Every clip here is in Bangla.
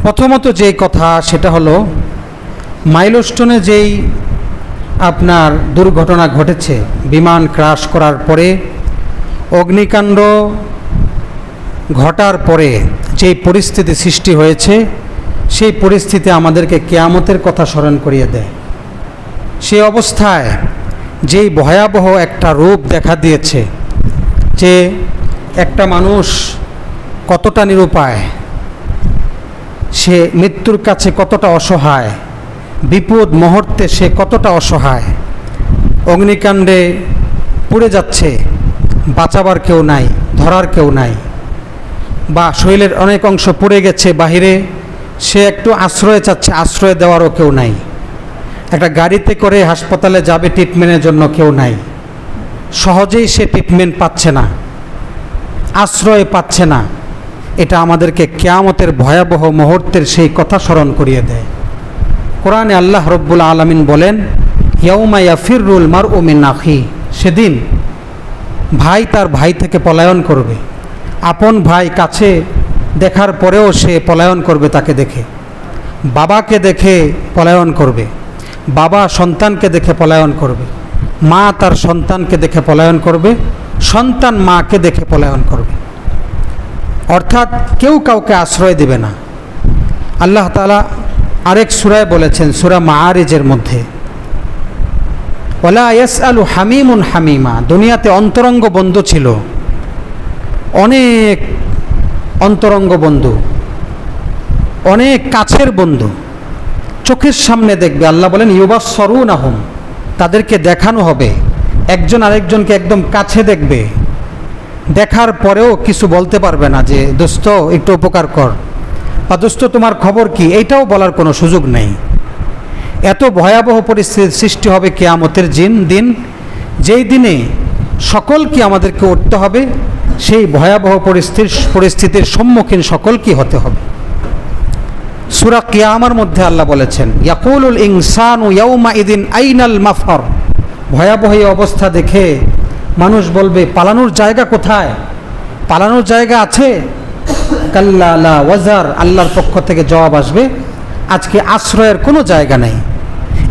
প্রথমত যে কথা সেটা হলো মাইলস্টোনে যেই আপনার দুর্ঘটনা ঘটেছে, বিমান ক্র্যাশ করার পরে, অগ্নিকাণ্ড ঘটার পরে যেই পরিস্থিতি সৃষ্টি হয়েছে, সেই পরিস্থিতি আমাদেরকে কিয়ামতের কথা স্মরণ করিয়ে দেয়। সেই অবস্থায় যেই ভয়াবহ একটা রূপ দেখা দিয়েছে, যে একটা মানুষ কতটা নিরুপায়, সে মৃত্যুর কাছে কতটা অসহায়, বিপদ মুহূর্তে সে কতটা অসহায়, অগ্নিকাণ্ডে পুড়ে যাচ্ছে, বাঁচাবার কেউ নাই, ধরার কেউ নাই, বা শরীরের অনেক অংশ পুড়ে গেছে বাহিরে, সে একটু আশ্রয় চাচ্ছে, আশ্রয় দেওয়ারও কেউ নাই, একটা গাড়িতে করে হাসপাতালে যাবে ট্রিটমেন্টের জন্য কেউ নাই, সহজেই সে ট্রিটমেন্ট পাচ্ছে না, আশ্রয় পাচ্ছে না। এটা আমাদেরকে কিয়ামতের ভয়াবহ মুহূর্তের সেই কথা স্মরণ করিয়ে দেয়। কোরআনে আল্লাহ রব্বুল আলামিন বলেন, ইয়াউমা ইয়াফিরুল মারউ মিন আখি, সেদিন ভাই তার ভাই থেকে পলায়ন করবে। আপন ভাই কাছে দেখার পরেও সে পলায়ন করবে তাকে দেখে, বাবাকে দেখে পলায়ন করবে, বাবা সন্তানকে দেখে পলায়ন করবে, মা তার সন্তানকে দেখে পলায়ন করবে, সন্তান মাকে দেখে পলায়ন করবে। অর্থাৎ কেউ কাউকে আশ্রয় দেবে না। আল্লাহ তাআলা আরেক সূরায় বলেছেন, সূরা মাআরিজের মধ্যে, ওয়ালা ইয়াসআলু হামিমুন হামিমা, দুনিয়াতে অন্তরঙ্গ বন্ধু ছিল, অনেক অন্তরঙ্গ বন্ধু, অনেক কাছের বন্ধু, চোখের সামনে দেখবে। আল্লাহ বলেন ইউবাসসিরুনাহুম, তাদেরকে দেখানো হবে, একজন আরেকজনকে একদম কাছে দেখবে, দেখার পরেও কিছু বলতে পারবে না যে দোস্ত একটু উপকার কর, বা দোস্ত তোমার খবর কি, এইটাও বলার কোনো সুযোগ নেই। এত ভয়াবহ পরিস্থিতির সৃষ্টি হবে কিয়ামতের দিন, যেই দিনে সকলকে আমাদেরকে উঠতে হবে, সেই ভয়াবহ পরিস্থিতির সম্মুখীন সকলকে হতে হবে। সূরা কিয়ামার মধ্যে আল্লাহ বলেছেন, ইয়াকুলুল ইনসানু ইয়াউমাইদিন আইনাল মাফার, ভয়াবহ এই অবস্থা দেখে মানুষ বলবে পালানোর জায়গা কোথায়, পালানোর জায়গা আছে? কাল্লা লা ওয়াজার, আল্লাহর পক্ষ থেকে জবাব আসবে, আজকে আশ্রয়ের কোনো জায়গা নেই।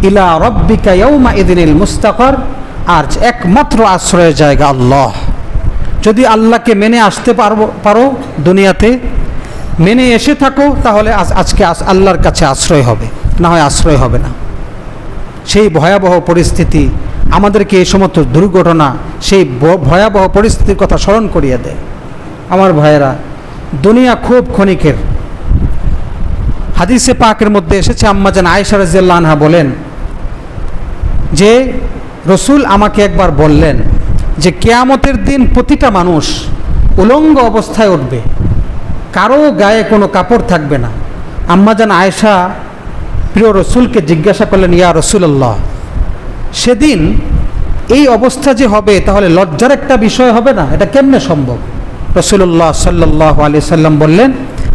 ইলা রাব্বিকা ইয়াউমাইদিনিল মুস্তাকার, আর একমাত্র আশ্রয়ের জায়গা আল্লাহ। যদি আল্লাহকে মেনে আসতে পারো দুনিয়াতে, মেনে এসে থাকো, তাহলে আজকে আল্লাহর কাছে আশ্রয় হবে, না হয় আশ্রয় হবে না। সেই ভয়াবহ পরিস্থিতি আমাদেরকে এই সমস্ত দুর্ঘটনা, সেই ভয়াবহ পরিস্থিতির কথা স্মরণ করিয়ে দেয়। আমার ভাইয়েরা, দুনিয়া খুব ক্ষণিকের। হাদিসে পাকের মধ্যে এসেছে, আম্মাজান আয়েশা রাদিয়াল্লাহু আনহা বলেন যে রসুল আমাকে একবার বললেন যে কিয়ামতের দিন প্রতিটা মানুষ উলঙ্গ অবস্থায় উঠবে, কারো গায়ে কোনো কাপড় থাকবে না। আম্মাজান আয়েশা প্রিয় রসুলকে জিজ্ঞাসা করলেন, ইয়া রাসূলুল্লাহ, সেদিন এই অবস্থা যে হবে, তাহলে লজ্জার একটা বিষয় হবে না? এটা কেমনে সম্ভব? রাসূলুল্লাহ সাল্লাল্লাহু আলাইহি সাল্লাম বললেন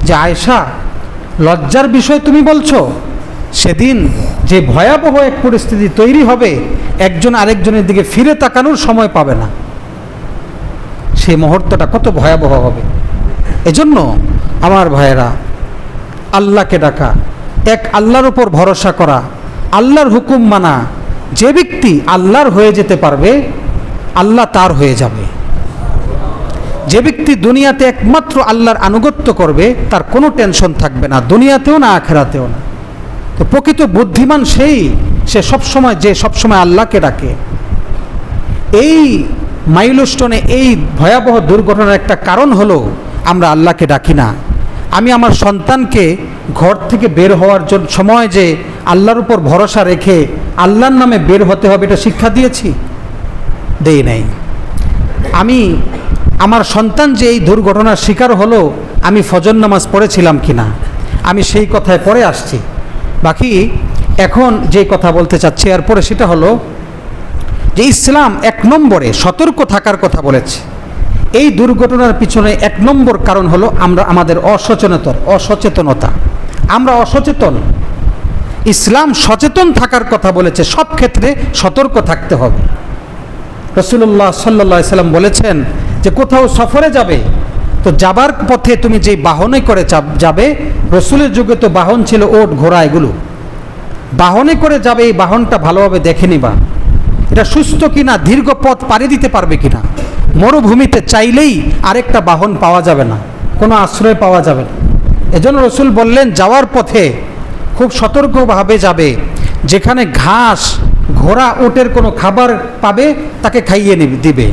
যে আয়েশা, লজ্জার বিষয় তুমি বলছো? সেদিন যে ভয়াবহ এক পরিস্থিতি তৈরি হবে, একজন আরেকজনের দিকে ফিরে তাকানোর সময় পাবে না। সেই মুহূর্তটা কত ভয়াবহ হবে। এজন্য আমার ভাইয়েরা, আল্লাহকে ডাকা, এক আল্লাহর উপর ভরসা করা, আল্লাহর হুকুম মানা। যে ব্যক্তি আল্লাহর হয়ে যেতে পারবে, আল্লাহ তার হয়ে যাবে। যে ব্যক্তি দুনিয়াতে একমাত্র আল্লাহর আনুগত্য করবে, তার কোনো টেনশন থাকবে না, দুনিয়াতেও না আখিরাতেও না। তো প্রকৃত বুদ্ধিমান সে সবসময় আল্লাহকে ডাকে। এই মাইলস্টোনে এই ভয়াবহ দুর্ঘটনার একটা কারণ হলো আমরা আল্লাহকে ডাকি না। আমি আমার সন্তানকে ঘর থেকে বের হওয়ার জন্য সময় যে আল্লাহর উপর ভরসা রেখে আল্লাহর নামে বের হতে হবে, এটা শিক্ষা দিয়েছি? দেই নাই। আমি আমার সন্তান যে এই দুর্ঘটনার শিকার হলো, আমি ফজর নামাজ পড়েছিলাম কিনা, আমি সেই কথায় পরে আসছি। বাকি এখন যে কথা বলতে চাচ্ছি এরপরে, সেটা হলো যে ইসলাম এক নম্বরে সতর্ক থাকার কথা বলেছে। এই দুর্ঘটনার পিছনে এক নম্বর কারণ হলো আমাদের অসচেতনতা। আমরা অসচেতন। ইসলাম সচেতন থাকার কথা বলেছে, সব ক্ষেত্রে সতর্ক থাকতে হবে। রাসূলুল্লাহ সাল্লাল্লাহু আলাইহি সাল্লাম বলেছেন যে কোথাও সফরে যাবে, তো যাবার পথে তুমি যেই বাহনে করে যাবে, রসুলের যুগে তো বাহন ছিল ওট ঘোড়া, এগুলো বাহনে করে যাবে, এই বাহনটা ভালোভাবে দেখে নিবা এটা সুস্থ কিনা, দীর্ঘ পথ পাড়ি দিতে পারবে কিনা। মরুভূমিতে চাইলেই আরেকটা বাহন পাওয়া যাবে না, কোনো আশ্রয় পাওয়া যাবে না। এজন্য রসুল বললেন যাওয়ার পথে খুব সতর্কভাবে যাবে, যেখানে ঘাস, ঘোড়া, উটের কোনো খাবার পাবে তাকে খাইয়ে দিবে,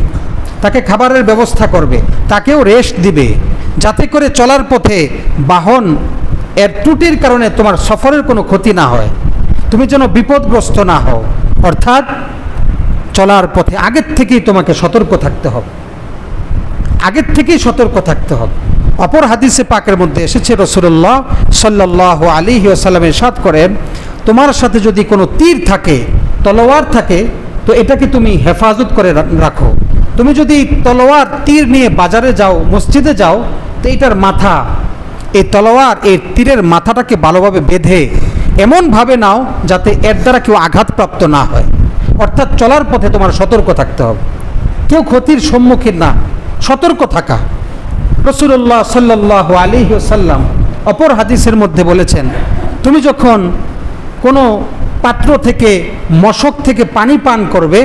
তাকে খাবারের ব্যবস্থা করবে, তাকেও রেস্ট দিবে, যাতে করে চলার পথে বাহন এর ত্রুটির কারণে তোমার সফরের কোনো ক্ষতি না হয়, তুমি যেন বিপদগ্রস্ত না হও। অর্থাৎ চলার পথে আগের থেকেই তোমাকে সতর্ক থাকতে হবে, আগের থেকেই সতর্ক থাকতে হবে। অপর হাদিসে পাকের মধ্যে এসেছে, রাসূলুল্লাহ সাল্লাল্লাহু আলাইহি ওয়াসাল্লাম ইরশাদ করেন, তোমার সাথে যদি কোনো তীর থাকে, তলোয়ার থাকে, তো এটাকে তুমি হেফাজত করে রাখো। তুমি যদি তলোয়ার তীর নিয়ে বাজারে যাও, মসজিদে যাও, তো এটার মাথা, এই তলোয়ার, এই তীরের মাথাটাকে ভালোভাবে বেঁধে এমনভাবে নাও যাতে এর দ্বারা কেউ আঘাতপ্রাপ্ত না হয়। অর্থাৎ চলার পথে তোমার সতর্ক থাকতে হবে, কেউ ক্ষতির সম্মুখীন না, সতর্ক থাকা। রাসূলুল্লাহ সাল্লাল্লাহু আলাইহি ওয়াসাল্লাম অপর হাদিসের মধ্যে বলেছেন, তুমি যখন কোনো পাত্র থেকে, মশক থেকে পানি পান করবে,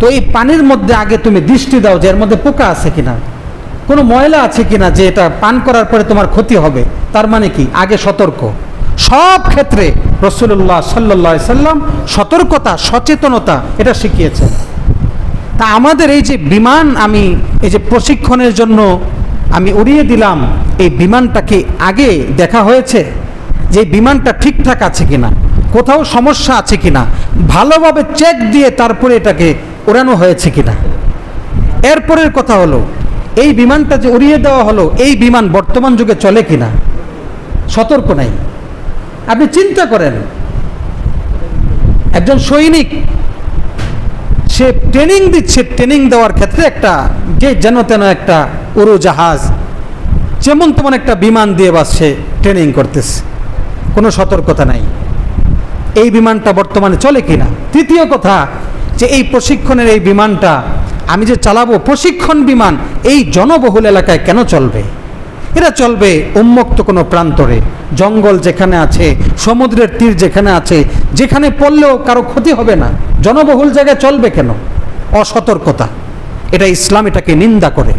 তো এই পানির মধ্যে আগে তুমি দৃষ্টি দাও যে এর মধ্যে পোকা আছে কিনা, কোনো ময়লা আছে কিনা, যে এটা পান করার পরে তোমার ক্ষতি হবে। তার মানে কি, আগে সতর্ক। সব ক্ষেত্রে রাসূলুল্লাহ সাল্লাল্লাহু আলাইহি সাল্লাম সতর্কতা, সচেতনতা এটা শিখিয়েছেন। তা আমাদের এই যে বিমান, আমি এই যে প্রশিক্ষণের জন্য আমি উড়িয়ে দিলাম, এই বিমানটাকে আগে দেখা হয়েছে যে বিমানটা ঠিকঠাক আছে কিনা, কোথাও সমস্যা আছে কিনা, ভালোভাবে চেক দিয়ে তারপরে এটাকে উড়ানো হয়েছে কিনা। এরপরের কথা হলো, এই বিমানটা যে উড়িয়ে দেওয়া হলো, এই বিমান বর্তমান যুগে চলে কিনা, সতর্ক নাই। আপনি চিন্তা করেন, একজন সৈনিক, সে ট্রেনিং দিচ্ছে, ট্রেনিং দেওয়ার ক্ষেত্রে একটা যে যেন তেন একটা উড়োজাহাজ, যেমন তেমন একটা বিমান দিয়ে বাস সে ট্রেনিং করতেছে, কোনো সতর্কতা নাই এই বিমানটা বর্তমানে চলে কিনা। তৃতীয় কথা, যে এই প্রশিক্ষণের এই বিমানটা আমি যে চালাবো, প্রশিক্ষণ বিমান এই জনবহুল এলাকায় কেন চলবে? এরা চলবে উন্মুক্ত কোনো প্রান্তরে, জঙ্গল যেখানে আছে, সমুদ্রের তীর যেখানে আছে, যেখানে পড়লেও কারো ক্ষতি হবে না, জনবহুল জায়গায় চলবে কেন? অসতর্কতা। এটা ইসলাম এটাকে নিন্দা করে।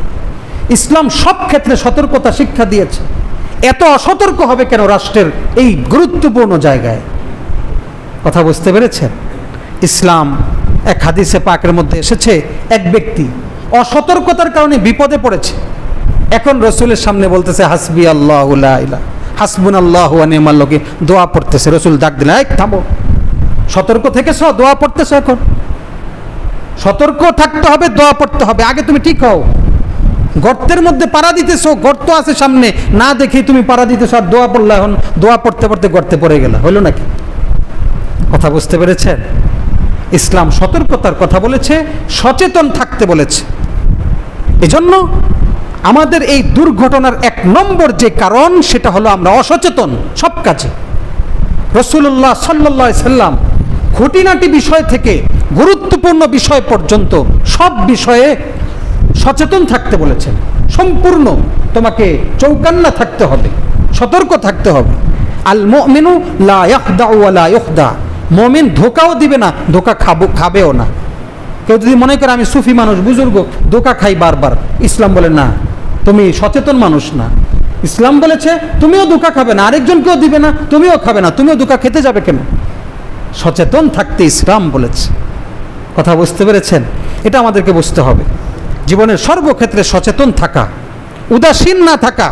ইসলাম সব ক্ষেত্রে সতর্কতা শিক্ষা দিয়েছে। এত অসতর্ক হবে কেন রাষ্ট্রের এই গুরুত্বপূর্ণ জায়গায়? কথা বুঝতে পেরেছেন? ইসলাম এক হাদিসে পাকের মধ্যে এসেছে, এক ব্যক্তি অসতর্কতার কারণে বিপদে পড়েছে, এখন রসুলের সামনে বলতেছে হাসবি আল্লাহু লা ইলাহা হাসবুনাল্লাহু ওয়া নি'মাল ওয়াকিল, দোয়া পড়তেছে। রসুল ডাক দিলেন, এই থামো, সতর্ক থেকেছ, দোয়া পড়তেছ, এখন সতর্ক থাকতে হবে, দোয়া পড়তে হবে। আগে তুমি ঠিক হও। গর্তের মধ্যে পাড়া দিতেছো, গর্ত আছে সামনে, না দেখে তুমি পাড়া দিতেছো আর দোয়া পড়লে, এখন দোয়া পড়তে পড়তে গর্তে পড়ে গেল, হলো নাকি? কথা বুঝতে পেরেছেন? ইসলাম সতর্কতার কথা বলেছে, সচেতন থাকতে বলেছে। এজন্য আমাদের এই দুর্ঘটনার এক নম্বর যে কারণ, সেটা হলো আমরা অসচেতন সব কাজে। রাসূলুল্লাহ সাল্লাল্লাহু আলাইহি সাল্লাম খুঁটিনাটি বিষয় থেকে গুরুত্বপূর্ণ বিষয় পর্যন্ত সব বিষয়ে সচেতন থাকতে বলেছেন। সম্পূর্ণ তোমাকে চৌকান্না থাকতে হবে, সতর্ক থাকতে হবে। আল মুমিনু লা ইয়াখদাউ ওয়া লা ইউখদা, মুমিন ধোঁকাও দিবে না, ধোঁকা খাবেও না। কেউ যদি মনে করে আমি সুফি মানুষ, বুজুর্গ, ধোঁকা খাই বারবার, ইসলাম বলে না, তুমি সচেতন মানুষ না। ইসলাম বলেছে তুমিও ধোঁকা খাবে না, আরেকজনকেও দিবে না, তুমিও খাবে না, তুমিও ধোঁকা খেতে যাবে কেন? সচেতন থাকতে ইসলাম বলেছে। কথা বুঝতে পেরেছেন? এটা আমাদেরকে বুঝতে হবে। জীবনের সর্বক্ষেত্রে সচেতন থাকা, উদাসীন না থাকা,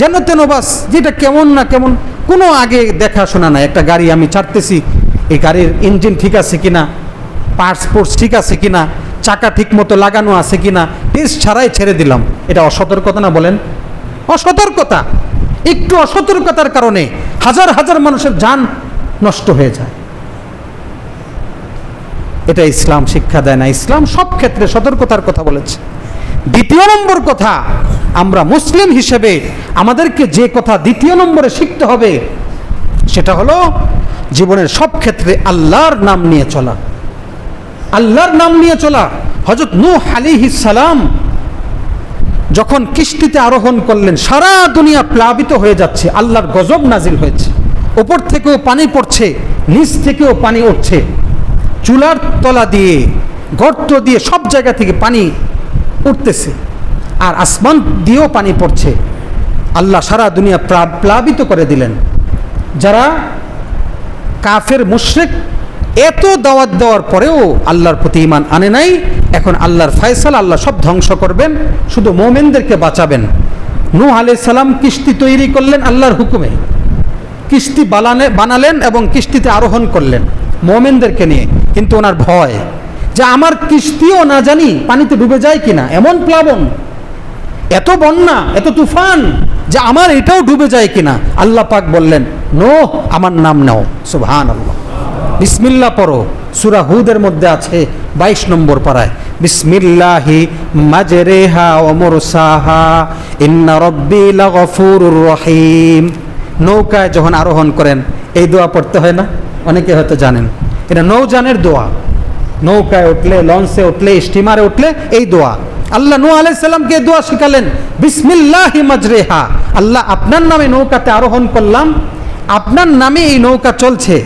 যেন তেন বাস যেটা কেমন না কেমন, কোনো আগে দেখাশোনা নাই। একটা গাড়ি আমি ছাড়তেছি, এই গাড়ির ইঞ্জিন ঠিক আছে কিনা, পার্টস ঠিক আছে কিনা, চাকা ঠিক মতো লাগানো আছে কিনা, টেস্ট ছাড়াই ছেড়ে দিলাম, এটা অসতর্কতা না? বলেন, অসতর্কতা। একটু অসতর্কতার কারণে হাজার হাজার মানুষের জান নষ্ট হয়ে যায়। এটা ইসলাম শিক্ষা দেয় না। ইসলাম সব ক্ষেত্রে সতর্কতার কথা বলেছে। দ্বিতীয় নম্বর কথা, আমরা মুসলিম হিসেবে আমাদেরকে যে কথা দ্বিতীয় নম্বরে শিখতে হবে, সেটা হলো জীবনের সব ক্ষেত্রে আল্লাহর নাম নিয়ে চলা। আল্লাহর নাম নিয়ে চলা। হযরত নূহ আলাইহিস সালাম যখন কিস্তিতে আরোহণ করলেন, সারা দুনিয়া প্লাবিত হয়ে যাচ্ছে, আল্লাহর গজব নাজিল হয়েছে। ওপর থেকেও পানি পড়ছে, নিচ থেকেও পানি উঠছে, চুলার তলা দিয়ে, গর্ত দিয়ে, সব জায়গা থেকে পানি উঠতেছে, আর আসমান দিয়েও পানি পড়ছে। আল্লাহ সারা দুনিয়া প্লাবিত করে দিলেন। যারা কাফের মুশরিক, এত দাওয়াত দেওয়ার পরেও আল্লাহর প্রতি ঈমান আনে নাই, এখন আল্লাহর ফয়সালা, আল্লাহ সব ধ্বংস করবেন, শুধু মুমিনদেরকে বাঁচাবেন। নূহ আলাইহিস সালাম কিস্তি তৈরি করলেন আল্লাহর হুকুমে, কিস্তি বানালেন এবং কিস্তিতে আরোহণ করলেন মুমিনদেরকে নিয়ে। কিন্তু ওনার ভয় যে আমার কিস্তিও না জানি পানিতে ডুবে যায় কিনা, এমন প্লাবন, এত বন্যা, এত তুফান, যে আমার এটাও ডুবে যায় কিনা। আল্লাহ পাক বললেন, নূহ আমার নাম নাও। সুবহানাল্লাহ। বিসমিল্লাহ পড়ো। সূরা হুদের মধ্যে আছে 22 নম্বর পারায়, বিসমিল্লাহি মাজরিহা ওয়া মুরসাহা ইন্না রাব্বি লাগফুরুর রহিম। নৌকায় যখন আরোহণ করেন এই দোয়া পড়তে হয় না? অনেকে হয়তো জানেন, এটা নৌযানের দোয়া। নৌকায় উঠলে, লঞ্চে উঠলে, স্টিমারে উঠলে এই দোয়া। আল্লাহ নূহ আলাইহিস সালামকে দোয়া শিখালেন, বিসমিল্লাহি মাজরিহা, আল্লাহ আপনার নামে নৌকাতে আরোহণ করলাম, আপনার নামে এই নৌকা চলছে।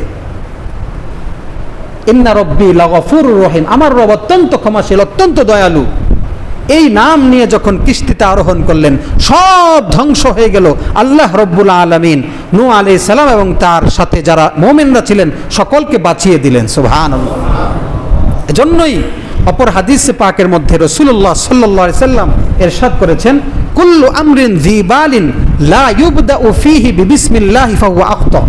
ইন্না রব্বি লাগফুরুর রহিম, আমার রব অত্যন্ত ক্ষমাশীল, অত্যন্ত দয়ালু। এই নাম নিয়ে যখন কিস্তিতে আরোহণ করলেন, সব ধ্বংস হয়ে গেল। আল্লাহ রব্বুল আলামিন নূহ আলাইহিস সালাম এবং তার সাথে যারা মুমিনরা ছিলেন সকলকে বাঁচিয়ে দিলেন। সুবহানাল্লাহ। এজন্যই অপর হাদিসে পাকের মধ্যে রাসূলুল্লাহ সাল্লাল্লাহু আলাইহি সাল্লাম ইরশাদ করেছেন, কুল্লু আমরিন যিবালিন লা ইউবদাউ ফীহি বিবিসমিল্লাহি ফাহুয়া আখতা।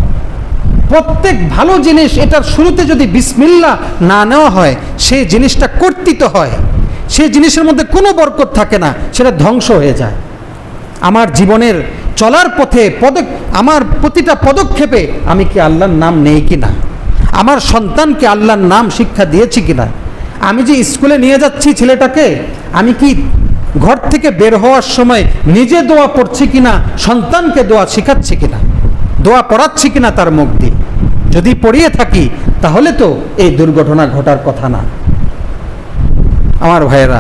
প্রত্যেক ভালো জিনিস, এটার শুরুতে যদি বিসমিল্লাহ না নেওয়া হয়, সেই জিনিসটা কর্তৃত হয়, সেই জিনিসের মধ্যে কোনো বরকত থাকে না, সেটা ধ্বংস হয়ে যায়। আমার জীবনের চলার পথে আমার প্রতিটা পদক্ষেপে আমি কি আল্লাহর নাম নেই কিনা, আমার সন্তানকে আল্লাহর নাম শিক্ষা দিয়েছি কিনা, আমি যে স্কুলে নিয়ে যাচ্ছি ছেলেটাকে, আমি কি ঘর থেকে বের হওয়ার সময় নিজে দোয়া পড়ছি কিনা, সন্তানকে দোয়া শেখাচ্ছি কিনা, দোয়া পড়াচ্ছি কিনা তার মুখ দিয়ে। যদি পড়িয়ে থাকি তাহলে তো এই দুর্ঘটনা ঘটার কথা না। আমার ভাইয়েরা,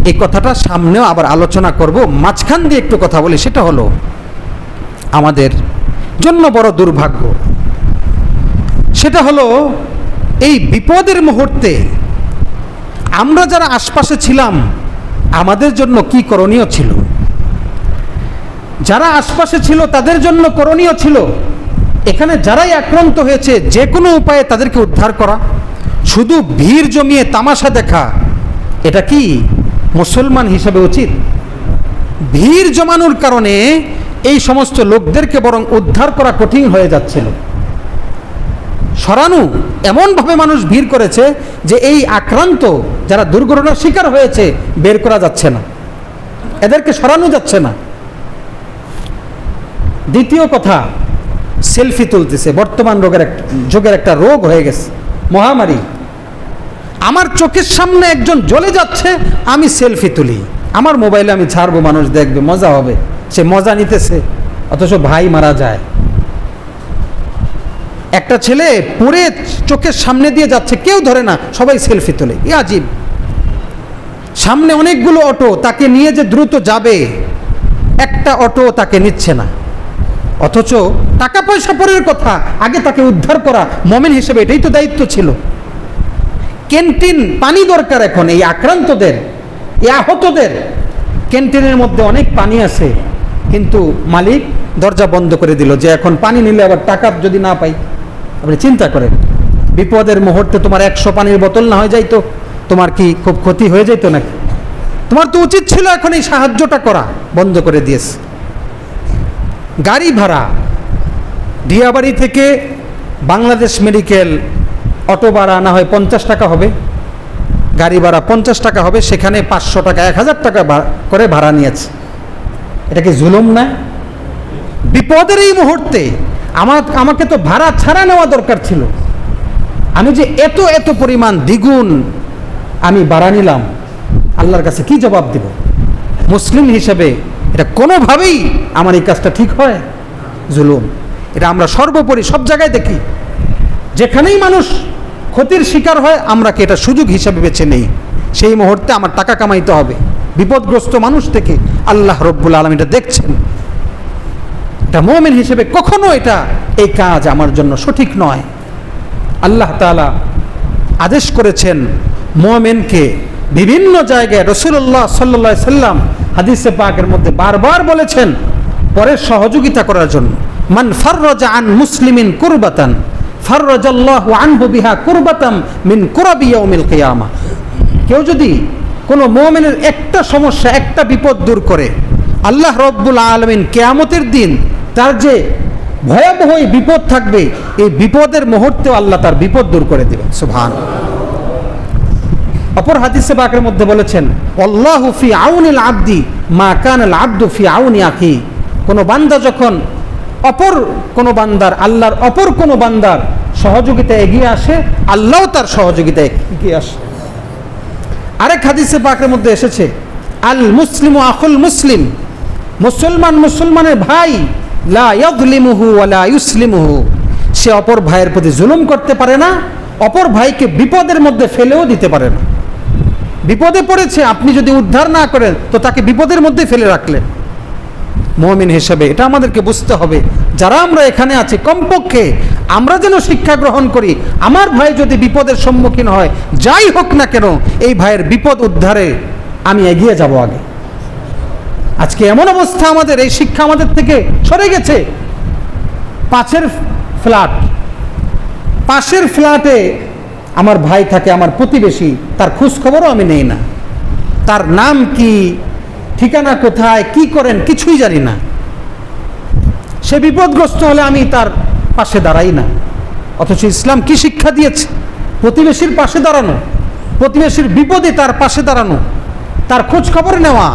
এই কথাটা সামনেও আবার আলোচনা করব, মাঝখান দিয়ে একটু কথা বলি। সেটা হলো আমাদের জন্য বড় দুর্ভাগ্য, সেটা হলো এই বিপদের মুহূর্তে আমরা যারা আশপাশে ছিলাম আমাদের জন্য কি করণীয় ছিল। যারা আশপাশে ছিল তাদের জন্য করণীয় ছিল এখানে যারাই আক্রান্ত হয়েছে যে কোনো উপায়ে তাদেরকে উদ্ধার করা। শুধু ভিড় জমিয়ে তামাশা দেখা, এটা কি মুসলমান হিসেবে উচিত? ভিড় জমানোর কারণে এই সমস্ত লোকদেরকে বরং উদ্ধার করা কঠিন হয়ে যাচ্ছিল। সরানো, এমনভাবে মানুষ ভিড় করেছে যে এই আক্রান্ত যারা দুর্ঘটনার শিকার হয়েছে বের করা যাচ্ছে না, এদেরকে সরানো যাচ্ছে না। দ্বিতীয় কথা, সেলফি তুলতেছে। বর্তমান যুগের একটা রোগ হয়ে গেছে, মহামারী। আমার চোখের সামনে একজন জ্বলে যাচ্ছে, আমি সেলফি তুলি, আমার মোবাইলে আমি ছাড়বো, মানুষ দেখবে, মজা হবে। সে মজা নিতেছে, অথচ ভাই মারা যায়। একটা ছেলে পুরে চোখের সামনে দিয়ে যাচ্ছে, কেউ ধরে না, সবাই সেলফি তোলে। এ আজীব। সামনে অনেকগুলো অটো, তাকে নিয়ে যে দ্রুত যাবে, একটা অটো তাকে নিচ্ছে না। অথচ টাকা পয়সা পরের কথা, আগে তাকে উদ্ধার করা মুমিন হিসেবে এটাই তো দায়িত্ব ছিল। ক্যান্টিন পানি দরকার এখন এই আক্রান্তদের, এই আহতদের। ক্যান্টিনের মধ্যে অনেক পানি আছে, কিন্তু মালিক দরজা বন্ধ করে দিল যে এখন পানি নিলে আবার টাকা যদি না পাই। আপনি চিন্তা করেন, বিপদের মুহূর্তে তোমার 100 পানির বোতল না হয়ে যাইতো, তোমার কি খুব ক্ষতি হয়ে যেত নাকি? তোমার তো উচিত ছিল এখন এই সাহায্যটা করা, বন্ধ করে দিয়েছে। গাড়ি ভাড়া, দিয়াবাড়ি থেকে বাংলাদেশ মেডিকেল অটো ভাড়া না হয় 50 টাকা হবে, গাড়ি ভাড়া 50 টাকা হবে, সেখানে 500 টাকা 1000 টাকা করে ভাড়া নিয়েছে। এটা কি জুলুম না? বিপদের এই মুহূর্তে আমাকে তো ভাড়া ছাড়া নেওয়া দরকার ছিল। আমি যে এত এত পরিমাণ দ্বিগুণ আমি ভাড়া নিলাম, আল্লাহর কাছে কি জবাব দেব? মুসলিম হিসেবে এটা কোনোভাবেই আমার এই কাজটা ঠিক হয়? জুলুম। এটা আমরা সর্বোপরি সব জায়গায় দেখি, যেখানেই মানুষ ক্ষতির শিকার হয় আমরা কি এটা সুযোগ হিসাবে বেছে নেই। সেই মুহূর্তে আমার টাকা কামাইতে হবে, বিপদগ্রস্ত মানুষ থেকে আল্লাহ রব্বুল আলামিন এটা দেখছেন। এটা মুমিন হিসেবে কখনো এই কাজ আমার জন্য সঠিক নয়। আল্লাহ তাআলা আদেশ করেছেন মুমিনকে বিভিন্ন জায়গায়, রাসূলুল্লাহ সাল্লাল্লাহু আলাইহি সাল্লাম হাদিসে পাকের মধ্যে বারবার বলেছেন পরের সহযোগিতা করার জন্য। মান ফাররাজা আন মুসলিমিন কুরবাতান ফাররাজাল্লাহু আনহু বিহা কুরবাতাম মিন কুরাবি ইয়াউমিল কিয়ামা। কেউ যদি কোনো মুমিনের একটা সমস্যা, একটা বিপদ দূর করে, আল্লাহ রব্বুল আলামিন কিয়ামতের দিন তার যে ভয়াবহ বিপদ থাকবে, এই বিপদের মুহূর্তেও আল্লাহ তার বিপদ দূর করে দেবেন। সুবহানাল্লাহ। অপর হাদিসে পাকের মধ্যে বলেছেন আল্লাহু ফি আউনিল আবদি মা কানাল আবদু ফি আউনি আখি। কোনো বান্দা যখন আল্লাহর অপর কোনো বান্দার সহযোগিতায় এগিয়ে আসে, আল্লাহও তার সহযোগিতায় এগিয়ে আসে। আরেক হাদিসে পাকের মধ্যে এসেছে আল মুসলিমু আখুল মুসলিম, মুসলমান মুসলমানের ভাই, লা ইয়াযলিমুহু ওয়া লা ইউসলিমুহু। সে অপর ভাইয়ের প্রতি জুলুম করতে পারে না, অপর ভাইকে বিপদের মধ্যে ফেলেও দিতে পারে না। বিপদে পড়েছে, আপনি যদি উদ্ধার না করেন তো তাকে বিপদের মধ্যে ফেলে রাখলেন। মুমিন হিসেবে এটা আমাদেরকে বুঝতে হবে। যারা আমরা এখানে আছি, কমপক্ষে আমরা যেন শিক্ষা গ্রহণ করি, আমার ভাই যদি বিপদের সম্মুখীন হয়, যাই হোক না কেন, এই ভাইয়ের বিপদ উদ্ধারে আমি এগিয়ে যাব আগে। আজকে এমন অবস্থা, আমাদের এই শিক্ষা আমাদের থেকে সরে গেছে। পাশের ফ্ল্যাটে আমার ভাই থাকে, আমার প্রতিবেশী, তার খোঁজ খবরও আমি নেই না। তার নাম কি, ঠিকানা কোথায়, কি করেন, কিছুই জানি না। সে বিপদগ্রস্ত হলে আমি তার পাশে দাঁড়াই না। অথচ ইসলাম কি শিক্ষা দিয়েছে? প্রতিবেশীর পাশে দাঁড়ানো, প্রতিবেশীর বিপদে তার পাশে দাঁড়ানো, তার খোঁজ খবর নেওয়া।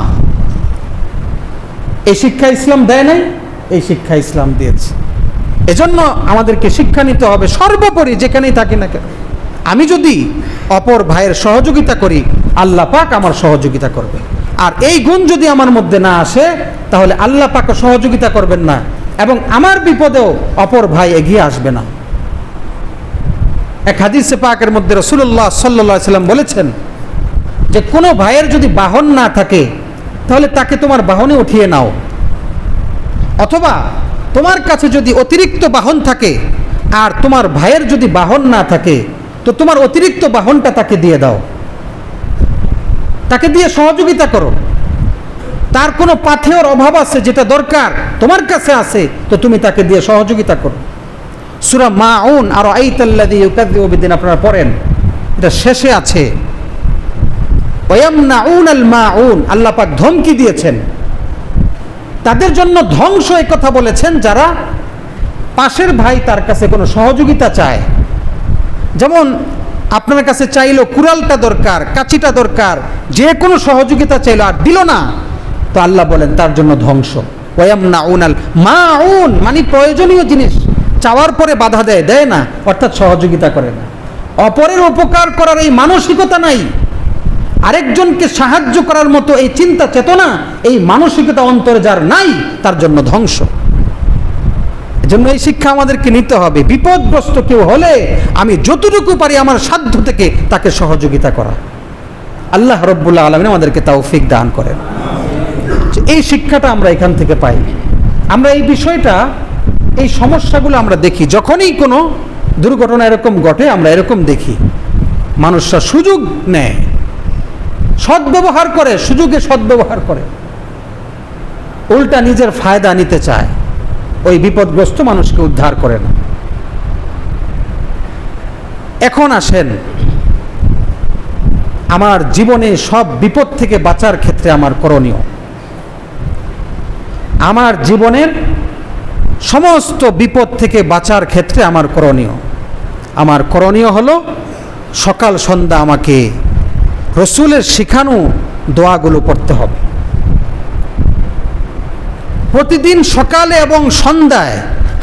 এই শিক্ষা ইসলাম দেয় নাই? এই শিক্ষা ইসলাম দিয়েছে। এজন্য আমাদেরকে শিক্ষা নিতে হবে সর্বোপরি, যেখানেই থাকি না কেন। আমি যদি অপর ভাইয়ের সহযোগিতা করি, আল্লাহ পাক আমার সহযোগিতা করবে। আর এই গুণ যদি আমার মধ্যে না আসে, তাহলে আল্লাহ পাক সহযোগিতা করবেন না, এবং আমার বিপদেও অপর ভাই এগিয়ে আসবে না। এক হাদিসে পাকের মধ্যে রাসূলুল্লাহ সাল্লাল্লাহু আলাইহি সাল্লাম বলেছেন যে কোনো ভাইয়ের যদি বাহন না থাকে, তাহলে তাকে তোমার বাহনে উঠিয়ে নাও, অথবা তোমার কাছে যদি অতিরিক্ত বাহন থাকে আর তোমার ভাইয়ের যদি বাহন না থাকে, তো তোমার অতিরিক্ত বাহনটা তাকে দিয়ে দাও, তাকে দিয়ে সহযোগিতা করো। তার কোনো পাথেয়র অভাব আছে, যেটা দরকার তোমার কাছে আছে, তো তুমি তাকে দিয়ে সহযোগিতা করো। সূরা মাউন আর আইতাল্লাযী ইউকাযযিবু বিদ্দিন আপনারা পড়েন, এটা শেষে আছে ওয়ায়ামনাউনাল মাউন। আল্লাহ পাক ধমকি দিয়েছেন, তাদের জন্য ধ্বংস, এই কথা বলেছেন যারা পাশের ভাই তার কাছে কোনো সহযোগিতা চায়। যেমন আপনার কাছে চাইলো কুড়ালটা দরকার, কাঁচিটা দরকার, যে কোনো সহযোগিতা চাইলো আর দিল না, তো আল্লাহ বলেন তার জন্য ধ্বংস। ওয়ায়ামনাউনাল মাউন মানে প্রয়োজনীয় জিনিস চাওয়ার পরে বাধা দেয় না, অর্থাৎ সহযোগিতা করে না। অপরের উপকার করার এই মানসিকতা নাই, আরেকজনকে সাহায্য করার মতো এই চিন্তা চেতনা, এই মানসিকতা অন্তরে যার নাই, তার জন্য ধ্বংস। এজন্য এই শিক্ষা আমাদেরকে নিতে হবে। বিপদগ্রস্ত কেউ হলে আমি যতটুকু পারি আমার সাধ্য থেকে তাকে সহযোগিতা করা। আল্লাহ রাব্বুল আলামিন আমাদেরকে তৌফিক দান করেন। এই শিক্ষাটা আমরা এখান থেকে পাই। আমরা এই বিষয়টা, এই সমস্যাগুলো আমরা দেখি, যখনই কোনো দুর্ঘটনা এরকম ঘটে আমরা এরকম দেখি, মানুষরা সুযোগ নেয়, সদ্ব্যবহার করে, সুযোগে সদ্ব্যবহার করে, উল্টা নিজের ফায়দা নিতে চায়, ওই বিপদগ্রস্ত মানুষকে উদ্ধার করে না। এখন আসেন, আমার জীবনে সব বিপদ থেকে বাঁচার ক্ষেত্রে আমার করণীয়, আমার জীবনের সমস্ত বিপদ থেকে বাঁচার ক্ষেত্রে আমার করণীয় হলো সকাল সন্ধ্যা আমাকে রসুলের শিখানো দোয়াগুলো পড়তে হবে। প্রতিদিন সকালে এবং সন্ধ্যায়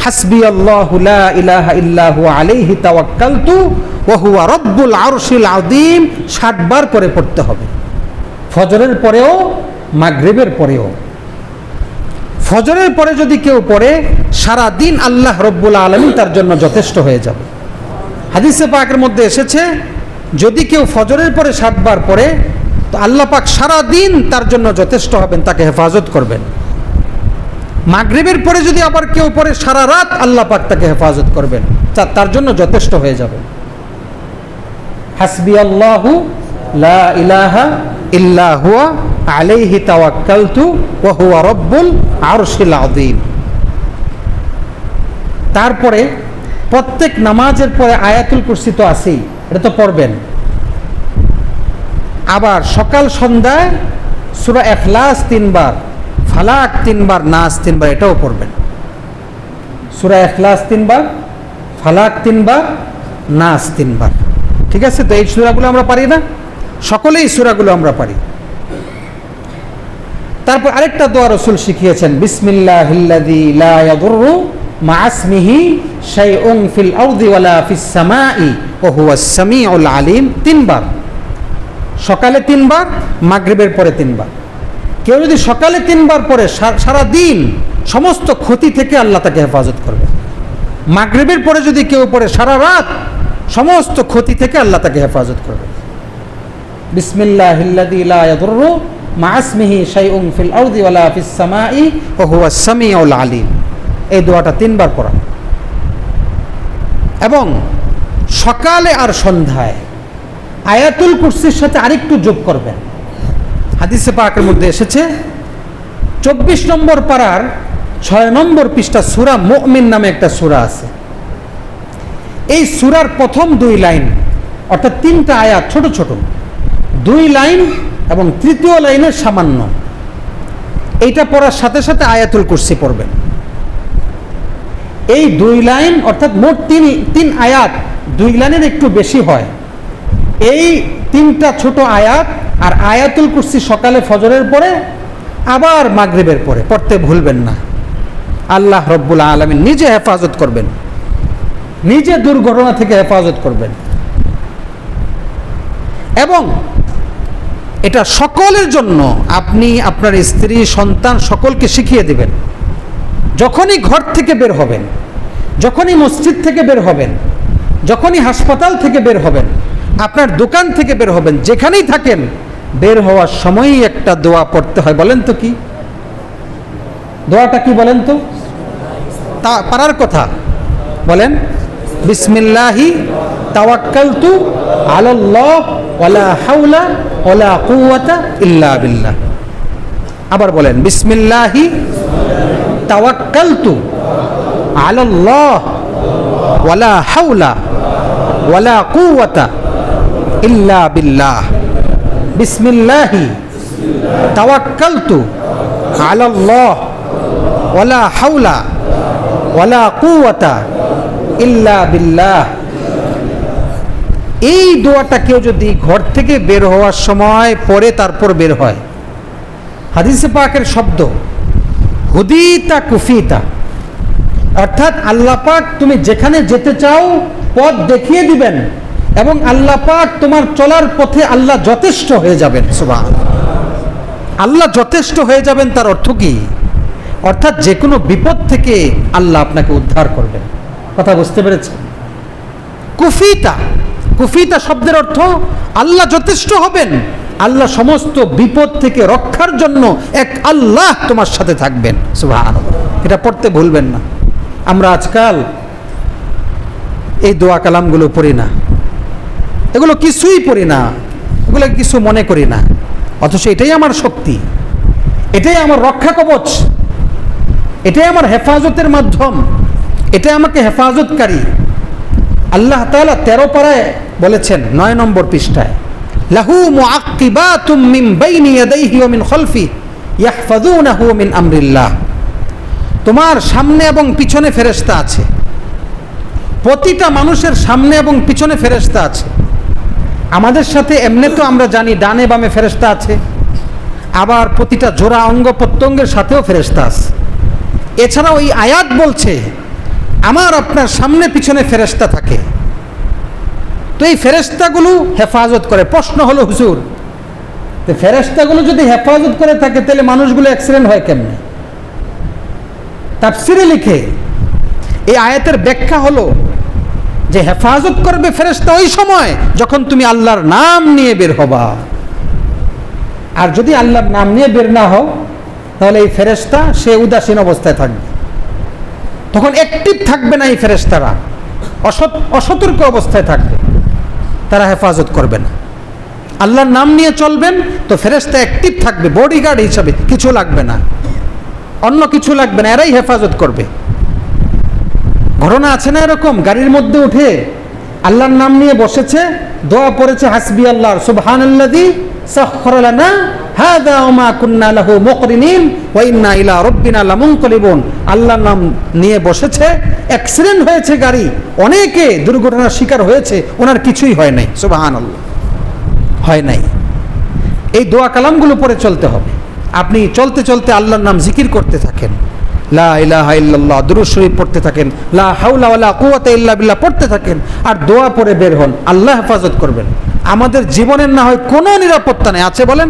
হাসবি আল্লাহু লা ইলাহা ইল্লা হুয়া আলাইহি তাওয়াক্কালতু ওয়া হুয়া রাব্বুল আরশিল আযীম 60 বার করে পড়তে হবে। ফজরের পরেও, মাগরিবের পরেও। ফজরের পরে যদি কেউ পড়ে, সারা দিন আল্লাহ রব্বুল আলামিন তার জন্য যথেষ্ট হয়ে যাবে। হাদিসে পাকের মধ্যে এসেছে, যদি কেউ ফজরের পরে 60 বার পড়ে, তো আল্লাহ পাক সারা দিন তার জন্য যথেষ্ট হবেন, তাকে হেফাজত করবেন। মাগরিবের পরে যদি আবার কেউ পরে সারা রাত, আল্লাহ পাক তাকে হেফাজত করবেন, তার জন্য যথেষ্ট হয়ে যাবে। হাসবি আল্লাহু লা ইলাহা ইল্লা হুয়া আলাইহি তাওয়াক্কালতু ওয়া হুয়া রব্বুল আরশিল আযীম। তারপরে প্রত্যেক নামাজের পরে আয়াতুল কুরসি তো আছেই, এটা তো পড়বেন। আবার সকাল সন্ধ্যায় সূরা ইখলাস 3 বার, ফালাক 3 বার, নাস 3 বার, এটাও পড়বেন। সূরা ইখলাস 3 বার, ফালাক 3 বার, নাস 3 বার। ঠিক আছে? তো এই সূরাগুলো আমরা পারি না? সকলেই সূরাগুলো আমরা পারি। তারপর আরেকটা দোয়া রাসূল শিখিয়েছেন, বিসমিল্লাহিল্লাযী লা ইয়াদুররু মা ইসমিহি শাইউন ফিল আরদি ওয়ালা ফিস সামাই ওয়া হুয়াস সামিউল আলিম। 3 বার, সকালে 3 বার, মাগরিবের পরে 3 বার। কেউ যদি সকালে 3 বার পরে সারা দিন সমস্ত ক্ষতি থেকে আল্লাহ তাকে হেফাজত করবে। মাগরিবের পরে যদি কেউ পড়ে সারা রাত সমস্ত ক্ষতি থেকে আল্লাহ তাকে হেফাজত করবে। বিসমিল্লাহিল্লাযী লা ইয়াদুররু মা ইসমিহি শাইউন ফিল আরদি ওয়ালা ফিস সামাই ওয়া হুয়াস সামিউল আলিম। এই দোয়াটা 3 বার পড়া। এবং সকালে আর সন্ধ্যায় আয়াতুল কুরসির সাথে আরেকটু যোগ করবেন। হাদিসে পাকের মধ্যে এসেছে, 24 নম্বর পারার 6 নম্বর পৃষ্ঠা সূরা মুমিন নামে একটা সূরা আছে। এই সূরার প্রথম 2 লাইন, অর্থাৎ 3টা আয়াত, ছোট ছোট 2 লাইন এবং তৃতীয় লাইনের সামান্য, এইটা পড়ার সাথে সাথে আয়াতুল কুরসি পড়বেন। এই 2 লাইন অর্থাৎ মোট 3 আয়াত, 2 লাইনের একটু বেশি হয়। এই 3টা ছোট আয়াত আর আয়াতুল কুরসি সকালে ফজরের পরে আবার মাগরিবের পরে পড়তে ভুলবেন না। আল্লাহ রব্বুল আলামিন নিজে হেফাজত করবেন, নিজে দুর্ঘটনা থেকে হেফাজত করবেন। এবং এটা সকলের জন্য, আপনি আপনার স্ত্রী সন্তান সকলকে শিখিয়ে দিবেন। যখনই ঘর থেকে বের হবেন, যখনই মসজিদ থেকে বের হবেন, যখনই হাসপাতাল থেকে বের হবেন, আপনার দোকান থেকে বের হবেন, যেখানেই থাকেন, বের হওয়ার সময়ই একটা দোয়া পড়তে হয়। বলেন তো কি দোয়াটা? কি বলেন তো? তা পারার কথা বলেন, বিসমিল্লাহি তাওয়াক্কালতু আলাল্লাহ ওয়ালা হাওলা ওয়ালা কুওয়াতা ইল্লা বিল্লাহ। আবার বলেন, বিসমিল্লাহি তাওয়াক্কালতু আলাল্লাহ ওয়ালা হাওলা ওয়ালা কুওয়াতা ইল্লা বিল্লাহ। বিসমিল্লাহি তাওয়াক্কালতু আলাল্লাহ ওয়ালা হাওলা ওয়ালা কুওয়াতা ইল্লা বিল্লাহ। এই দোয়াটা কেউ যদি ঘর থেকে বের হওয়ার সময় পড়ে তারপর বের হয়, হাদিসে পাকের শব্দ, হুদিতা কুফিতা, অর্থাৎ আল্লাহ পাক তুমি যেখানে যেতে চাও পথ দেখিয়ে দিবেন এবং আল্লাহ পাক তোমার চলার পথে আল্লাহ যথেষ্ট হয়ে যাবেন। সুবহানাল্লাহ। আল্লাহ যথেষ্ট হয়ে যাবেন তার অর্থ কি? অর্থাৎ যে কোনো বিপদ থেকে আল্লাহ আপনাকে উদ্ধার করবেন। কথা বুঝতে পেরেছেন? কুফিতা, কুফিতা শব্দের অর্থ আল্লাহ যথেষ্ট হবেন, আল্লাহ সমস্ত বিপদ থেকে রক্ষার জন্য এক আল্লাহ তোমার সাথে থাকবেন। সুবহানাল্লাহ। এটা পড়তে ভুলবেন না। আমরা আজকাল এই দোয়া কালামগুলো পড়ি না, এগুলো কিছুই পড়ি না, এগুলো কিছু মনে করি না, অথচ এটাই আমার শক্তি, এটাই আমার রক্ষা কবচ, এটাই আমার হেফাজতের মাধ্যম, এটাই আমাকে হেফাজতকারী। আল্লাহ তাআলা 13 পারায় বলেছেন, 9 নম্বর পৃষ্ঠায়, লাহু মুআক্কিবাতুম মিন বাইনি ইয়াদাইহি ওয়া মিন খালফি ইয়াহফাযুনাহু মিন আমরিল্লাহ। তোমার সামনে এবং পিছনে ফেরেশতা আছে, প্রতিটা মানুষের সামনে এবং পিছনে ফেরেশতা আছে। আমাদের সাথে এমনি তো আমরা জানি ডানে বামে ফেরেশতা আছে, আবার প্রতিটা জোড়া অঙ্গ প্রত্যঙ্গের সাথেও ফেরেশতা আছে। এছাড়াও এই আয়াত বলছে আমার আপনার সামনে পিছনে ফেরেশতা থাকে। তো এই ফেরেশতাগুলো হেফাজত করে। প্রশ্ন হলো, হুজুর, তো ফেরেশতাগুলো যদি হেফাজত করে থাকে তাহলে মানুষগুলো অ্যাক্সিডেন্ট হয় কেমনে? তাফসিরে লিখে এই আয়াতের ব্যাখ্যা হলো যে হেফাজত করবে ফেরেশতা ওই সময় যখন তুমি আল্লাহর নাম নিয়ে বের হবা। আর যদি আল্লাহর নাম নিয়ে বের না হও, তাহলে এই ফেরেশতা সে উদাসীন অবস্থায় থাকবে, তখন অ্যাক্টিভ থাকবে না। এই ফেরেশতারা অসতর্ক অবস্থায় থাকবে, তারা হেফাজত করবে না। আল্লাহর নাম নিয়ে চলবেন তো ফেরেশতা অ্যাক্টিভ থাকবে, বডিগার্ড হিসাবে, কিছু লাগবে না, অন্য কিছু লাগবে না, এরাই হেফাজত করবে। ঘটনা আছে না এরকম, গাড়ির মধ্যে উঠে আল্লাহর নাম নিয়ে বসেছে, দোয়া পড়েছে হাসবি আল্লাহ সুবহানাল্লাযী সাখখারা লানা হাযা ওয়া মা কুন্না লাহু মুকরিনিন ওয়া ইন্না ইলা রাব্বিনা লামুনকালিবুন। আল্লাহর নাম নিয়ে বসেছে, অ্যাক্সিডেন্ট হয়েছে গাড়ি, অনেকে দুর্ঘটনার শিকার হয়েছে, ওনার কিছুই হয় নাই, সুবহানাল্লাহ, হয় নাই। এই দোয়া কালামগুলো পড়ে চলতে হবে। আপনি চলতে চলতে আল্লাহর নাম জিকির করতে থাকেন, লা ইলাহা ইল্লাল্লাহ, দুরূদ শরীফ পড়তে থাকেন, লা হাওলা ওয়ালা কুওয়াতা ইল্লা বিল্লাহ পড়তে থাকেন, আর দোয়া পড়ে বের হন, আল্লাহ হেফাজত করবেন। আমাদের জীবনের না হয় কোনো নিরাপত্তা নেই, আছে বলেন?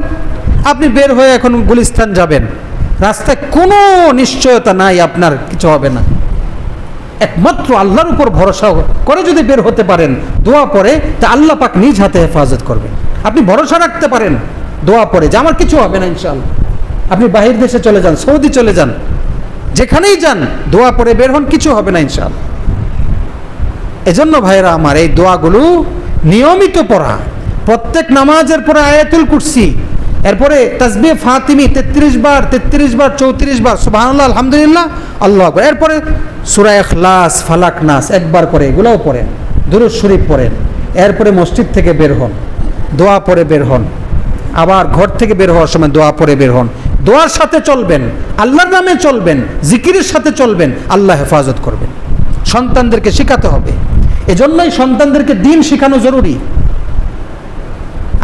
আপনি বের হয়ে এখন গুলিস্তান যাবেন, রাস্তায় কোনো নিশ্চয়তা নাই, আপনার কিছু হবে না। একমাত্র আল্লাহর উপর ভরসা করে যদি বের হতে পারেন দোয়া পড়ে, তা আল্লাহ পাক নিজ হাতে হেফাজত করবেন। আপনি ভরসা রাখতে পারেন দোয়া পড়ে যে আমার কিছু হবে না ইনশাআল্লাহ। আপনি বাহির দেশে চলে যান, সৌদি চলে যান, যেখানেই যান, দোয়া পড়ে বের হন, কিছু হবে না ইনশাআল্লাহ। এজন্য ভাইরা আমার, এই দোয়াগুলো নিয়মিত পড়া, প্রত্যেক নামাজের পরে আয়াতুল কুরসি, এরপরে তাসবিহ ফাতিমি 33 বার 34 বার সুবহানাল্লাহ আলহামদুলিল্লাহ আল্লাহু আকবার, এরপরে সূরা ইখলাস ফালাক নাস একবার করে এগুলোও পড়েন, দুরূদ শরীফ পড়েন, এরপরে মসজিদ থেকে বের হন, দোয়া পড়ে বের হন, আবার ঘর থেকে বের হওয়ার সময় দোয়া পড়ে বের হন। দোয়ার সাথে চলবেন, আল্লাহর নামে চলবেন, জিকিরের সাথে চলবেন, আল্লাহ হেফাজত করবেন। সন্তানদেরকে শেখাতে হবে, এজন্যই সন্তানদেরকে দিন শেখানো জরুরি।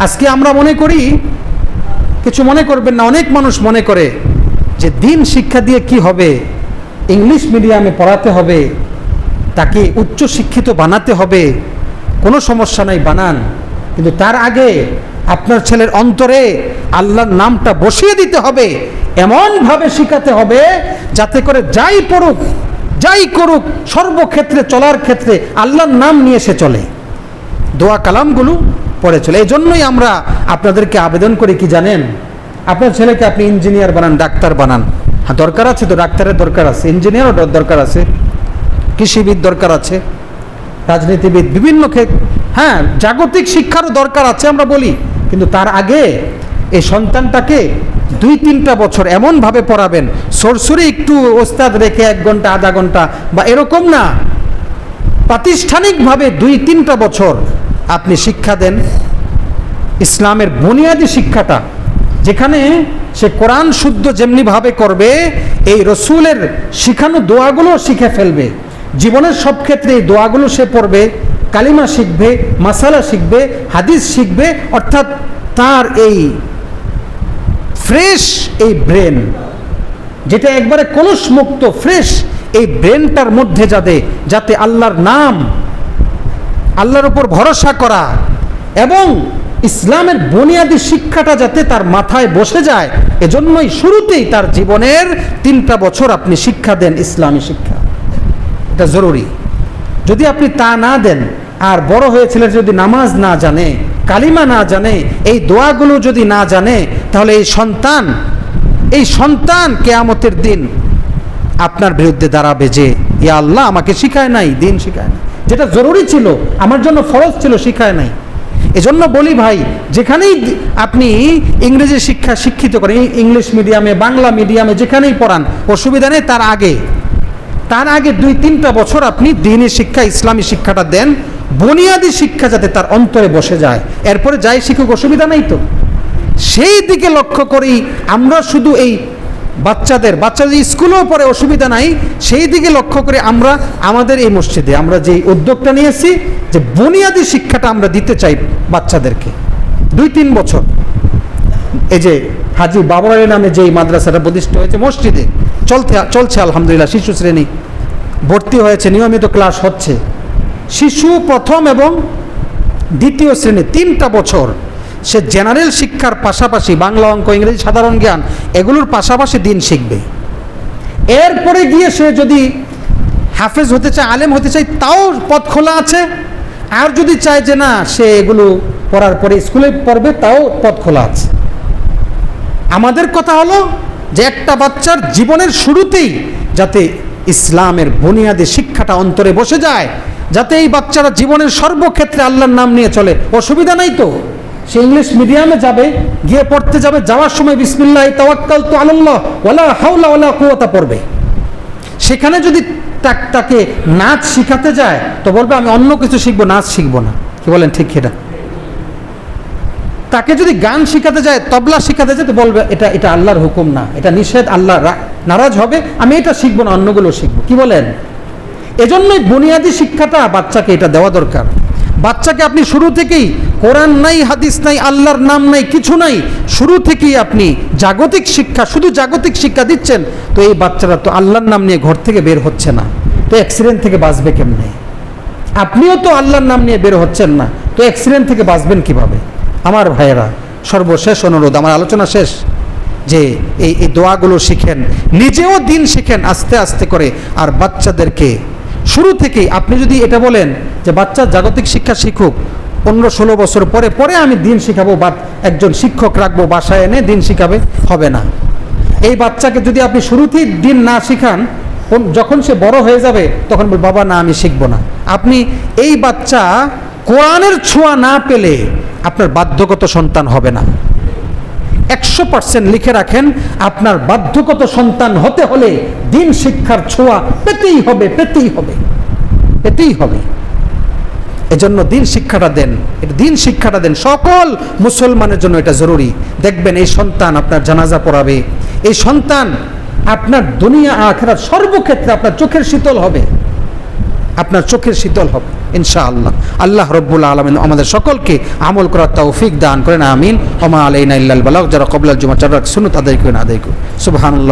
আজকে আমরা মনে করি, কিছু মনে করবেন না, অনেক মানুষ মনে করে যে দিন শিক্ষা দিয়ে কি হবে, ইংলিশ মিডিয়ামে পড়াতে হবে, তাকে উচ্চ শিক্ষিত বানাতে হবে, কোনো সমস্যা নাই, বানান, কিন্তু তার আগে আপনার ছেলের অন্তরে আল্লাহর নামটা বসিয়ে দিতে হবে, এমনভাবে শিখাতে হবে যাতে করে যাই পড়ুক যাই করুক সর্বক্ষেত্রে চলার ক্ষেত্রে আল্লাহর নাম নিয়ে সে চলে, দোয়া কালামগুলো পড়ে চলে। এই জন্যই আমরা আপনাদেরকে আবেদন করি কি জানেন, আপনার ছেলেকে আপনি ইঞ্জিনিয়ার বানান, ডাক্তার বানান, হ্যাঁ দরকার আছে তো, ডাক্তারের দরকার আছে, ইঞ্জিনিয়ারও দরকার আছে, কৃষিবিদ দরকার আছে, রাজনীতিবিদ, বিভিন্ন ক্ষেত্রে, হ্যাঁ জাগতিক শিক্ষারও দরকার আছে আমরা বলি, কিন্তু তার আগে এই সন্তানটাকে 2-3টা বছর এমনভাবে পড়াবেন, সরসরি একটু ওস্তাদ রেখে 1 ঘন্টা আধা ঘন্টা বা এরকম না, প্রাতিষ্ঠানিকভাবে 2-3টা বছর আপনি শিক্ষা দেন, ইসলামের বুনিয়াদি শিক্ষাটা, যেখানে সে কোরআন শুদ্ধ যেমনিভাবে করবে, এই রসুলের শিখানো দোয়াগুলো শিখে ফেলবে, জীবনের সব ক্ষেত্রে এই দোয়াগুলো সে পড়বে, কালিমা শিখবে, মাসালা শিখবে, হাদিস শিখবে, অর্থাৎ তার এই ফ্রেশ এই ব্রেন, যেটা একবারে কলুষ মুক্ত ফ্রেশ, এই ব্রেনটার মধ্যে যাতে আল্লাহর নাম, আল্লাহর উপর ভরসা করা এবং ইসলামের বুনিয়াদি শিক্ষাটা যাতে তার মাথায় বসে যায়, এজন্যই শুরুতেই তার জীবনের 3টা বছর আপনি শিক্ষা দেন, ইসলামী শিক্ষা, এটা জরুরি। যদি আপনি তা না দেন, আর বড় হয়ে ছেলে যদি নামাজ না জানে, কালিমা না জানে, এই দোয়াগুলো যদি না জানে, তাহলে এই সন্তান কিয়ামতের দিন আপনার বিরুদ্ধে দাঁড়াবে যে ইয়া আল্লাহ আমাকে শিখায় নাই, দিন শিখায় নাই, যেটা জরুরি ছিল, আমার জন্য ফরজ ছিল, শিখায় নাই। এজন্য বলি ভাই, যেখানেই আপনি ইংরেজি শিক্ষা শিক্ষিত করেন, ইংলিশ মিডিয়ামে, বাংলা মিডিয়ামে, যেখানেই পড়ান, অসুবিধা নেই, তার আগে 2-3টা বছর আপনি দ্বীনি শিক্ষা, ইসলামী শিক্ষাটা দেন, বুনিয়াদি শিক্ষা যাতে তার অন্তরে বসে যায়, এরপরে যাই শিখুক, অসুবিধা নেই তো। সেই দিকে লক্ষ্য করেই আমরা শুধু এই বাচ্চাদের স্কুলেও পড়ে, অসুবিধা নাই, সেই দিকে লক্ষ্য করে আমরা আমাদের এই মসজিদে আমরা যে উদ্যোগটা নিয়েছি, যে বুনিয়াদি শিক্ষাটা আমরা দিতে চাই বাচ্চাদেরকে 2-3 বছর। এই যে হাজী বাবরের নামে যে মাদ্রাসাটা প্রতিষ্ঠা হয়েছে মসজিদে, চলছে আলহামদুলিল্লাহ, শিশু শ্রেণী ভর্তি হয়েছে, নিয়মিত ক্লাস হচ্ছে, শিশু 1ম এবং 2য় শ্রেণী 3টা বছর সে জেনারেল শিক্ষার পাশাপাশি বাংলা, অঙ্ক, ইংরেজি, সাধারণ জ্ঞান এগুলোর পাশাপাশি দিন শিখবে। এরপরে গিয়ে সে যদি হাফেজ হতে চায়, আলেম হতে চায়, তাও পথ খোলা আছে, আর যদি চায় যে না সে এগুলো পড়ার পরে স্কুলে পড়বে, তাও পথ খোলা আছে। আমাদের কথা হলো যে একটা বাচ্চার জীবনের শুরুতেই যাতে ইসলামের বুনিয়াদী শিক্ষাটা অন্তরে বসে যায়, যাতে এই বাচ্চারা জীবনের সর্বক্ষেত্রে আল্লাহর নাম নিয়ে চলে। অসুবিধা নাই তো, সে ইংলিশ মিডিয়ামে যাবে, গিয়ে পড়তে যাবে, যাওয়ার সময় বিসমিল্লাহ তাওয়াক্কালতু আলাল্লাহ ওয়ালা হাওলা ওয়ালা কুওয়াতা পড়বে। সেখানে যদি তাকে নাচ শিখাতে যায় তো বলবে আমি অন্য কিছু শিখবো, নাচ শিখবো না। কি বলেন ঠিক এটা? তাকে যদি গান শিখাতে যায়, তবলা শিখাতে যায় তো বলবে এটা আল্লাহর হুকুম না, এটা নিষেধ, আল্লাহ নারাজ হবে, আমি এটা শিখবো না, অন্যগুলো শিখবো। কি বলেন? এজন্যই বুনিয়াদী শিক্ষাটা বাচ্চাকে এটা দেওয়া দরকার। বাচ্চাকে আপনি শুরু থেকেই কোরআন নাই, হাদিস নাই, আল্লাহর নাম নাই, কিছু নাই, শুরু থেকেই আপনি জাগতিক শিক্ষা, শুধু জাগতিক শিক্ষা দিচ্ছেন, তো এই বাচ্চারা তো আল্লাহর নাম নিয়ে ঘর থেকে বের হচ্ছে না, তো অ্যাক্সিডেন্ট থেকে বাঁচবে কেমনে? আপনিও তো আল্লাহর নাম নিয়ে বের হচ্ছেন না, তো অ্যাক্সিডেন্ট থেকে বাঁচবেন কিভাবে? আমার ভাইয়েরা, সর্বশেষ অনুরোধ, আমার আলোচনা শেষ, যে এই দোয়াগুলো শিখেন, নিজেও দিন শিখেন আস্তে আস্তে করে। আর বাচ্চাদেরকে শুরু থেকেই আপনি যদি এটা বলেন যে বাচ্চা জাগতিক শিক্ষা শিখুক, 15-16 বছর পরে পরে আমি দিন শিখাবো বা একজন শিক্ষক রাখবো বাসায় এনে দিন শিখাবে, হবে না। এই বাচ্চাকে যদি আপনি শুরুতেই দিন না শিখান, যখন সে বড় হয়ে যাবে তখন বল বাবা না আমি শিখবো না। আপনি এই বাচ্চা কোরআনের ছোঁয়া না পেলে আপনার বাধ্যগত সন্তান হবে না। 100% লিখে রাখেন, আপনার বাধ্যগত সন্তান হতে হলে দিন শিক্ষার ছোঁয়া পেতেই হবে, পেতেই হবে, পেতেই হবে। এজন্য দিন শিক্ষাটা দেন, দিন শিক্ষাটা দেন, সকল মুসলমানের জন্য এটা জরুরি। দেখবেন এই সন্তান আপনার জানাজা পড়াবে, এই সন্তান আপনার দুনিয়া আখিরাত সর্বক্ষেত্রে আপনার চোখের শীতল হবে, আপনার চোখের শীতল হবে ইনশাআল্লাহ। আল্লাহ রব্বুল আলামিন আমাদের সকলকে আমল করার তৌফিক দান করেন, আমিন। ওমা আলাইনা ইল্লাল বালাগ। যারা ক্বাবলাল জুমা যারা সুন্নাত আদায় করেন, আদায় করুন। সুবহানাল্লাহ।